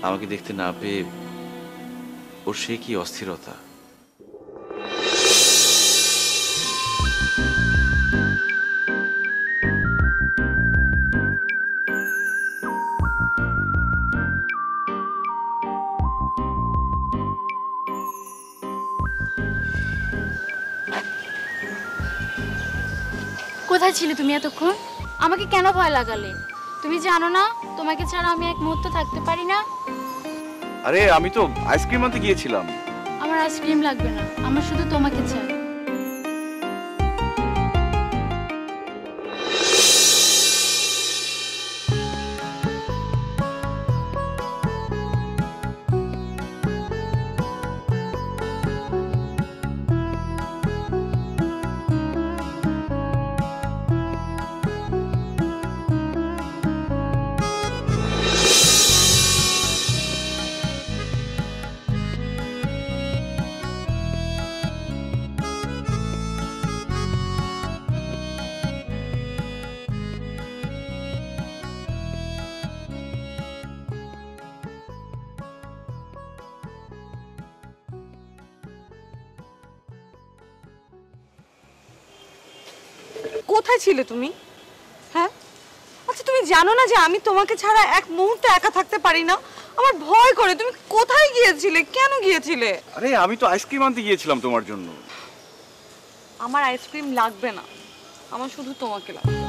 আমাকে দেখতে না পেয়ে ওর সে কি অস্থিরতা। কোথায় ছিলে তুমি এতক্ষণ? আমাকে কেন ভয় লাগালে? তুমি জানো না তোমাকে ছাড়া আমি এক মুহূর্ত থাকতে পারি না। আরে আমি তো আইসক্রিম আনতে গিয়েছিলাম। আমার আইসক্রিম লাগবে না, আমার শুধু তোমাকে চাই। কোথায় ছিলে তুমি? হ্যাঁ, আচ্ছা তুমি জানো না যে আমি তোমাকে ছাড়া এক মুহূর্তে একা থাকতে পারি না? আমার ভয় করে। তুমি কোথায় গিয়েছিলে? কেন গিয়েছিলে? আরে আমি তো আইসক্রিম আনতে গিয়েছিলাম তোমার জন্য। আমার আইসক্রিম লাগবে না, আমার শুধু তোমাকে লাগবে।